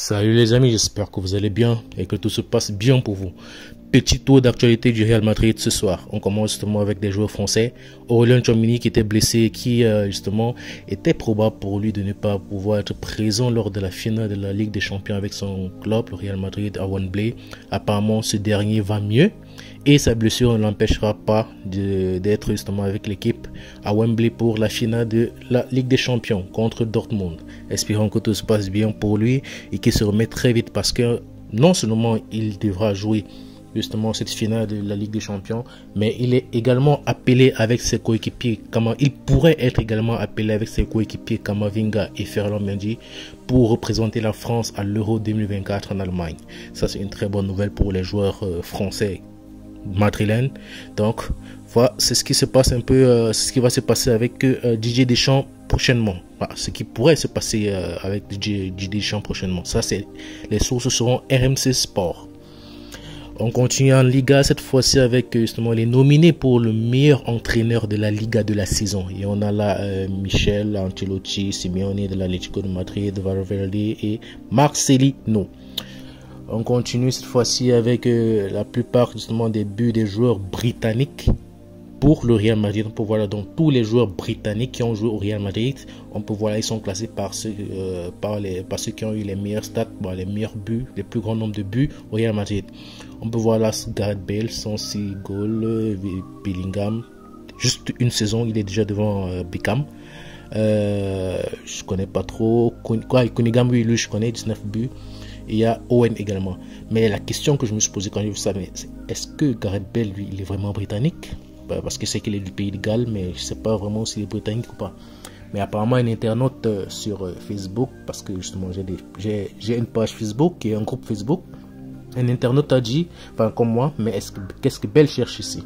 Salut les amis, j'espère que vous allez bien et que tout se passe bien pour vous. Petit tour d'actualité du Real Madrid ce soir. On commence justement avec des joueurs français. Aurélien Tchouaméni qui était blessé et qui justement était probable pour lui de ne pas pouvoir être présent lors de la finale de la Ligue des Champions avec son club, le Real Madrid à Wembley. Apparemment ce dernier va mieux et sa blessure ne l'empêchera pas d'être justement avec l'équipe à Wembley pour la finale de la Ligue des Champions contre Dortmund. Espérons que tout se passe bien pour lui et qu'il se remette très vite parce que non seulement il devra jouer justement cette finale de la Ligue des Champions, mais il est également appelé avec ses coéquipiers, il pourrait être également appelé avec ses coéquipiers Kamavinga et Ferland Mendy pour représenter la France à l'Euro 2024 en Allemagne. Ça c'est une très bonne nouvelle pour les joueurs français madrilènes. Donc voilà, c'est ce qui se passe un peu, ce qui va se passer avec Didier Deschamps prochainement. Voilà, ce qui pourrait se passer avec Didier Deschamps prochainement. Ça c'est, les sources seront RMC Sport. On continue en Liga cette fois-ci avec justement les nominés pour le meilleur entraîneur de la Liga de la saison. Et on a là Michel Ancelotti, Simeone de l'Atlético de Madrid, Valverde et Marcelino. On continue cette fois-ci avec la plupart justement des buts des joueurs britanniques pour le Real Madrid. On peut voir là donc tous les joueurs britanniques qui ont joué au Real Madrid. On peut voir là ils sont classés par ceux qui ont eu les meilleurs stats, les meilleurs buts, les plus grands nombres de buts au Real Madrid. On peut voir là Gareth Bale, 106 goals, Bellingham, juste une saison, il est déjà devant Beckham. Je connais pas trop. Cunningham, oui, lui je connais, 19 buts. Et il y a Owen également. Mais la question que je me suis posée quand j'ai vu ça, c'est est-ce que Gareth Bale, lui, il est vraiment britannique? Parce que c'est qu'il est du pays de Galles, mais je sais pas vraiment s'il est britannique ou pas. Mais apparemment un internaute sur Facebook, parce que justement j'ai une page Facebook et un groupe Facebook, un internaute a dit, enfin comme moi, mais qu'est-ce que Bale cherche ici?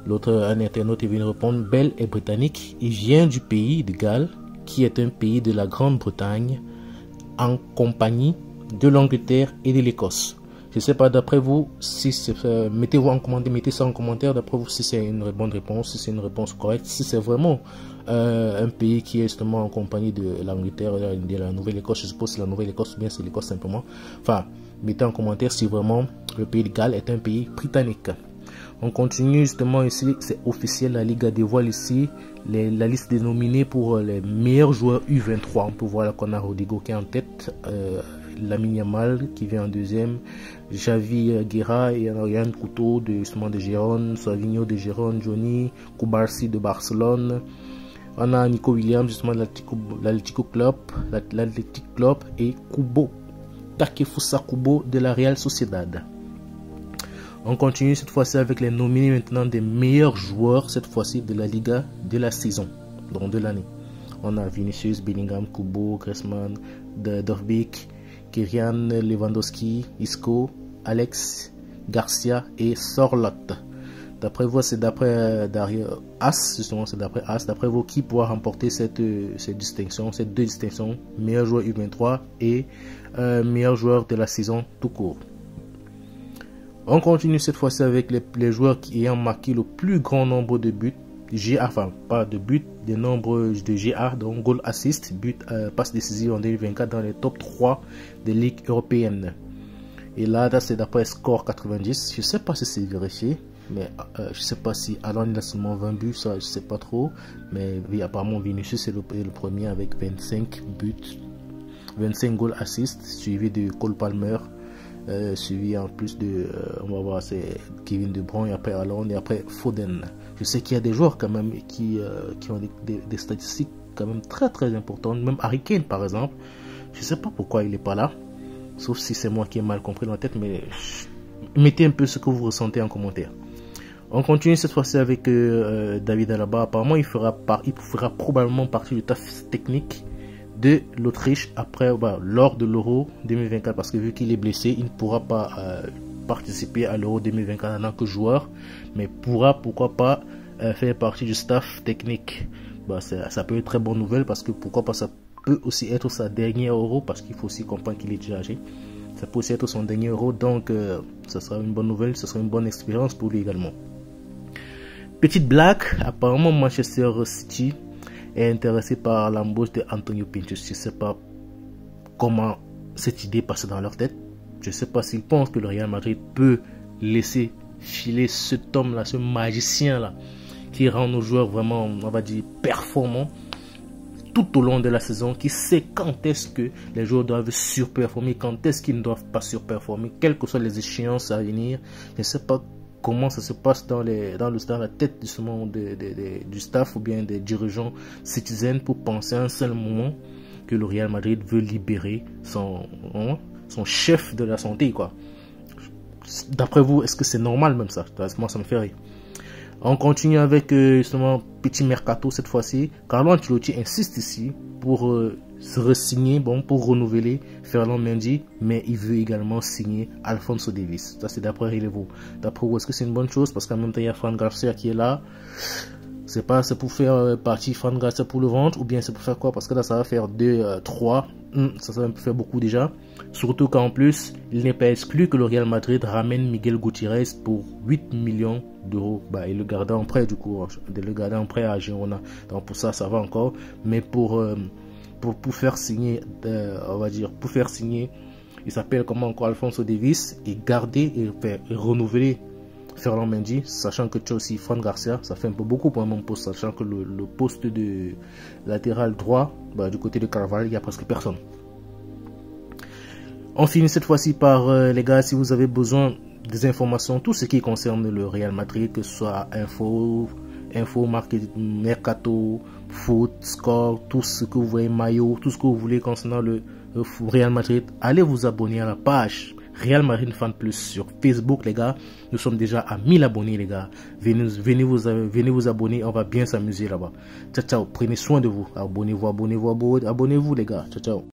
Un internaute est venu répondre, Bale est britannique, il vient du pays de Galles, qui est un pays de la Grande-Bretagne, en compagnie de l'Angleterre et de l'Écosse. Je ne sais pas d'après vous, si mettez ça en commentaire d'après vous si c'est une bonne réponse, si c'est une réponse correcte, si c'est vraiment un pays qui est justement en compagnie de l'Angleterre et de la Nouvelle-Écosse. Je suppose que c'est la Nouvelle-Écosse ou bien c'est l'Écosse simplement. Enfin, mettez en commentaire si vraiment le pays de Galles est un pays britannique. On continue justement ici, c'est officiel, la Liga dévoile ici la liste des nominés pour les meilleurs joueurs U23. On peut voir là qu'on a Rodrigo qui est en tête, Lamine Yamal qui vient en deuxième, Javi Guerra et Ryan Couto de Gérone, Savinho de Gérone, Johnny Cubarsí de Barcelone. On a Nico Williams justement de l'Atlético Club et Takefusa Kubo de la Real Sociedad. On continue cette fois-ci avec les nominés maintenant des meilleurs joueurs cette fois-ci de la Liga de la saison, donc de l'année. On a Vinicius, Bellingham, Kubo, Griezmann, Dovbyk, Kylian Lewandowski, Isco, Alex Garcia et Sorloth. D'après vous, c'est d'après As, justement, c'est d'après As. D'après vous, qui pourra remporter ces deux distinctions, meilleur joueur U23 et meilleur joueur de la saison tout court. On continue cette fois-ci avec les joueurs qui ayant marqué le plus grand nombre de buts, des nombres de GA, donc goal assist, but, passe décisive en 2024 dans les top 3 des ligues européennes. Et là c'est d'après Score 90. Je sais pas si c'est vérifié, mais je sais pas si Alan il a seulement 20 buts, ça je sais pas trop. Mais oui, apparemment Vinicius c'est le premier avec 25 buts, 25 goal assist, suivi de Cole Palmer. Suivi en plus de on va voir c'est Kevin De Bruyne et après Haaland et après Foden. Je sais qu'il y a des joueurs quand même qui ont des statistiques quand même très très importantes, même Harry Kane par exemple. Je sais pas pourquoi il est pas là, sauf si c'est moi qui ai mal compris dans la tête, mais mettez un peu ce que vous ressentez en commentaire. On continue cette fois-ci avec David Alaba. Apparemment il fera probablement partie du staff technique de l'Autriche après lors de l'Euro 2024 parce que vu qu'il est blessé il ne pourra pas participer à l'Euro 2024 en tant que joueur, mais pourra pourquoi pas faire partie du staff technique. Ça peut être une très bonne nouvelle parce que pourquoi pas, ça peut aussi être sa dernière Euro parce qu'il faut aussi comprendre qu'il est déjà âgé. Ça peut aussi être son dernier Euro, donc ça sera une bonne nouvelle, ce sera une bonne expérience pour lui également. Petite blague, apparemment Manchester City est intéressé par l'embauche de Antonio Pintus. Je ne sais pas comment cette idée passer dans leur tête. Je ne sais pas s'ils pensent que le Real Madrid peut laisser filer cet homme-là, ce magicien-là, qui rend nos joueurs vraiment, on va dire, performants tout au long de la saison, qui sait quand est-ce que les joueurs doivent surperformer, quand est-ce qu'ils ne doivent pas surperformer, quelles que soient les échéances à venir. Je ne sais pas comment ça se passe dans la tête justement du staff ou bien des dirigeants Citizen pour penser à un seul moment que le Real Madrid veut libérer son chef de la santé, quoi. D'après vous, est-ce que c'est normal même ça? Moi, ça me fait rire. On continue avec justement petit mercato cette fois-ci. Carlo Ancelotti insiste ici pour se re-signer, pour renouveler Ferland Mendy, mais il veut également signer Alphonso Davies. Ça, c'est d'après Relevo. D'après vous, est-ce que c'est une bonne chose? Parce qu'en même temps, il y a Fran Garcia qui est là. C'est pas, c'est pour faire partie Fran Garcia pour le ventre, ou bien c'est pour faire quoi? Parce que là, ça va faire 2, 3. Ça va faire beaucoup déjà. Surtout qu'en plus, il n'est pas exclu que le Real Madrid ramène Miguel Gutiérrez pour 8 millions d'euros. Bah, il le garde en prêt, du coup, de le garder en prêt à Girona. Donc pour ça, ça va encore. Mais pour faire signer, on va dire, pour faire signer, il s'appelle comment encore Alphonso Davies, et garder et renouveler Ferland Mendy, sachant que tu as aussi Fran Garcia, ça fait un peu beaucoup pour un même poste, sachant que le poste de latéral droit, bah, du côté de Carvalho, il n'y a presque personne. On finit cette fois-ci par, les gars, si vous avez besoin des informations, tout ce qui concerne le Real Madrid, que ce soit info, marketing, mercato, foot, score, tout ce que vous voyez, maillot, tout ce que vous voulez concernant le Real Madrid, allez vous abonner à la page Real Madrid Fan Plus sur Facebook, les gars. Nous sommes déjà à 1000 abonnés, les gars. Venez vous abonner, on va bien s'amuser là-bas. Ciao, ciao, prenez soin de vous. Abonnez-vous, les gars. Ciao, ciao.